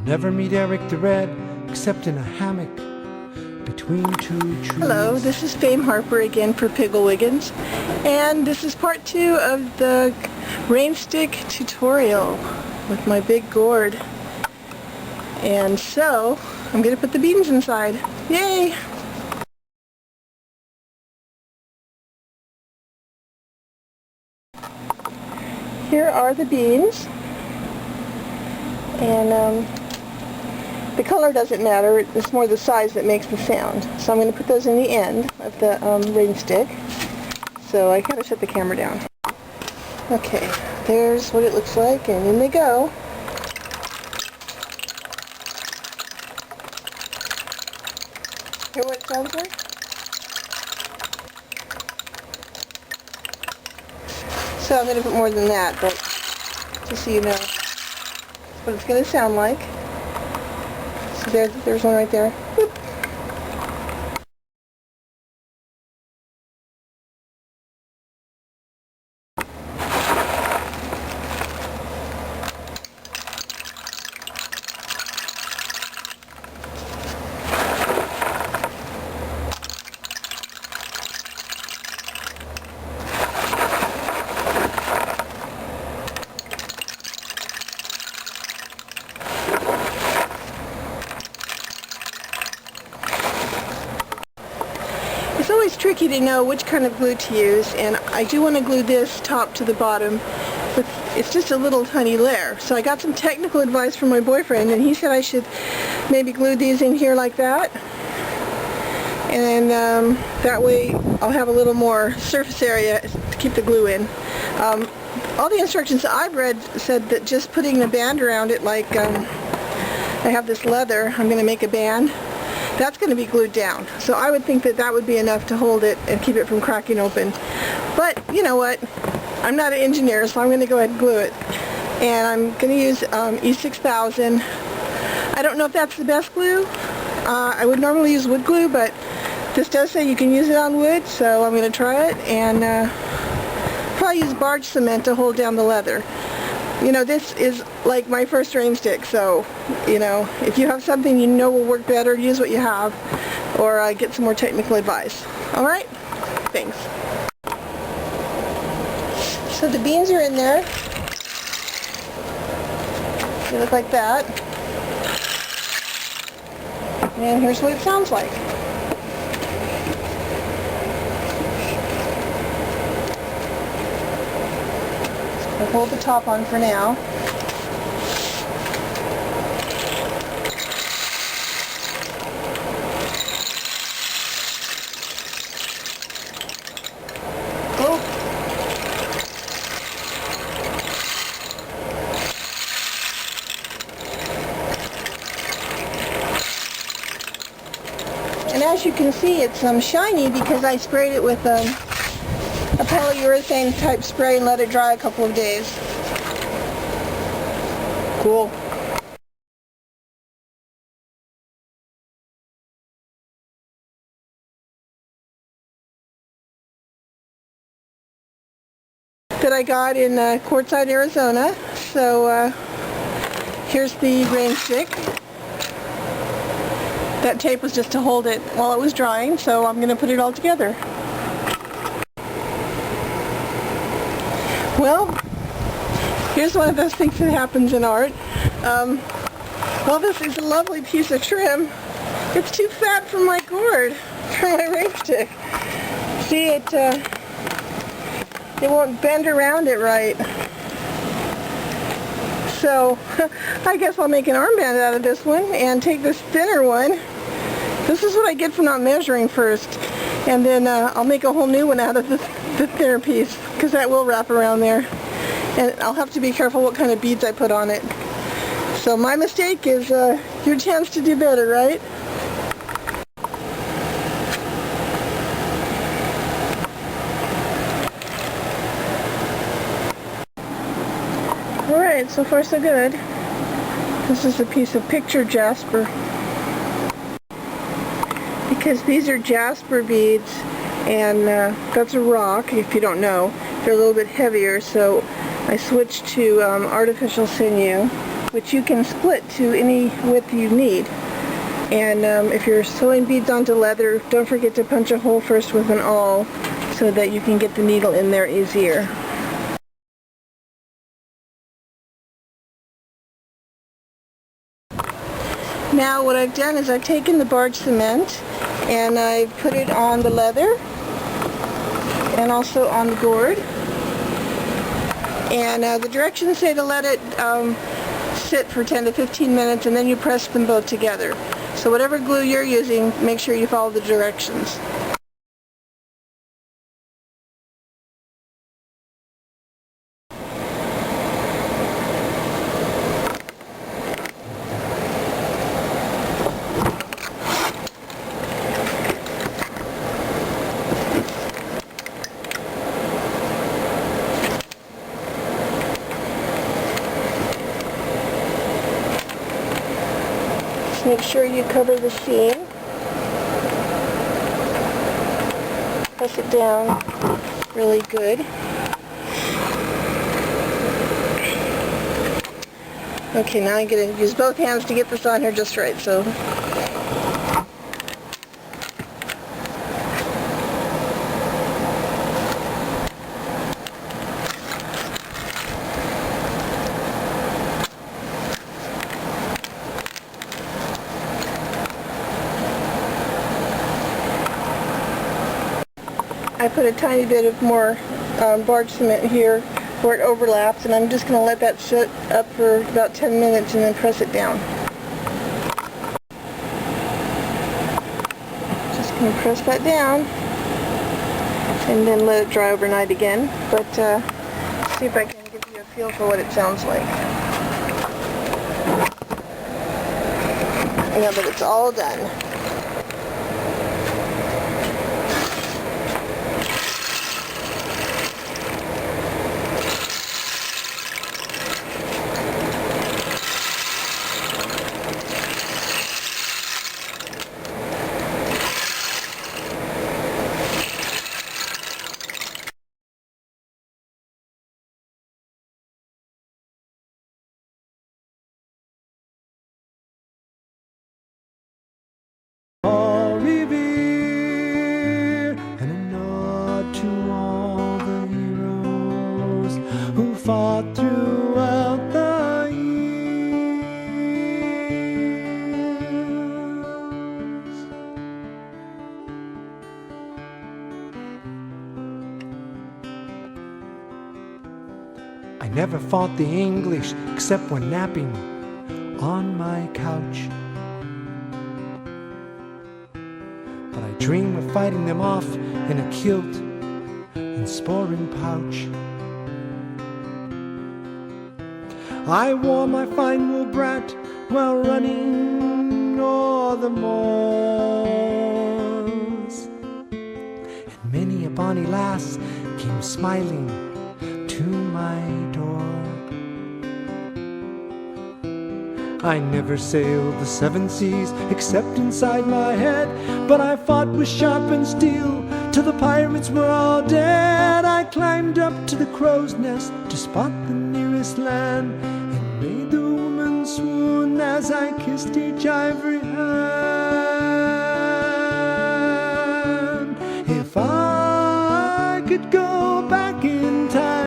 never meet Eric the Red except in a hammock between two trees. Hello, this is Fame Harper again for Piggle Wiggins, and this is part 2 of the rain stick tutorial with my big gourd. And so, I'm going to put the beans inside. Yay! Here are the beans, and the color doesn't matter, it's more the size that makes the sound. So I'm going to put those in the end of the rain stick. So I gotta shut the camera down. Okay, there's what it looks like, and in they go. Hear what it sounds like? So I'm going to put more than that, but just so you know, that's what it's going to sound like. So there's one right there. Boop. It's always tricky to know which kind of glue to use, and I do want to glue this top to the bottom, but it's just a little tiny layer. So I got some technical advice from my boyfriend, and he said I should maybe glue these in here like that, and that way I'll have a little more surface area to keep the glue in. All the instructions I've read said that just putting a band around it, like I have this leather, I'm going to make a band. That's going to be glued down. So I would think that that would be enough to hold it and keep it from cracking open. But you know what? I'm not an engineer, so I'm going to go ahead and glue it. And I'm going to use E6000. I don't know if that's the best glue. I would normally use wood glue, but this does say you can use it on wood, so I'm going to try it. And probably use barge cement to hold down the leather. You know, this is like my first rain stick, so, you know, if you have something you know will work better, use what you have, or get some more technical advice. Alright? Thanks. So the beans are in there. They look like that. And here's what it sounds like. I'll hold the top on for now. Oh. And as you can see, it's shiny because I sprayed it with a polyurethane type spray and let it dry a couple of days. Cool. That I got in Quartzsite, Arizona. So here's the rain stick. That tape was just to hold it while it was drying, so I'm going to put it all together. Well, here's one of those things that happens in art. Well, this is a lovely piece of trim. It's too fat for my gourd, for my rain stick. See, it won't bend around it right. So, I guess I'll make an armband out of this one and take this thinner one. This is what I get for not measuring first. And then I'll make a whole new one out of the thinner piece, because that will wrap around there. And I'll have to be careful what kind of beads I put on it. So my mistake is your chance to do better, right? Alright, so far so good. This is a piece of picture jasper. Because these are jasper beads, and that's a rock, if you don't know. They're a little bit heavier, so I switched to artificial sinew. which you can split to any width you need. And if you're sewing beads onto leather, don't forget to punch a hole first with an awl so that you can get the needle in there easier. Now what I've done is I've taken the barge cement and I've put it on the leather and also on the gourd. And the directions say to let it sit for 10 to 15 minutes and then you press them both together. So whatever glue you're using, make sure you follow the directions. Make sure you cover the seam. Press it down really good. Okay, now I'm going to use both hands to get this on here just right. So I put a tiny bit of more barge cement here where it overlaps, and I'm just going to let that sit up for about 10 minutes and then press it down. Just going to press that down and then let it dry overnight again, but see if I can give you a feel for what it sounds like. Now that it's all done. All revere and a nod to all the heroes who fought throughout the years. I never fought the English except when napping on my couch. But I dream of fighting them off in a kilt and sporran pouch. I wore my fine wool brat while running o'er the moors, and many a bonny lass came smiling to my door. I never sailed the 7 seas except inside my head, but I fought with sharpened steel till the pirates were all dead. I climbed up to the crow's nest to spot the nearest land, and made the woman swoon as I kissed each ivory hand. If I could go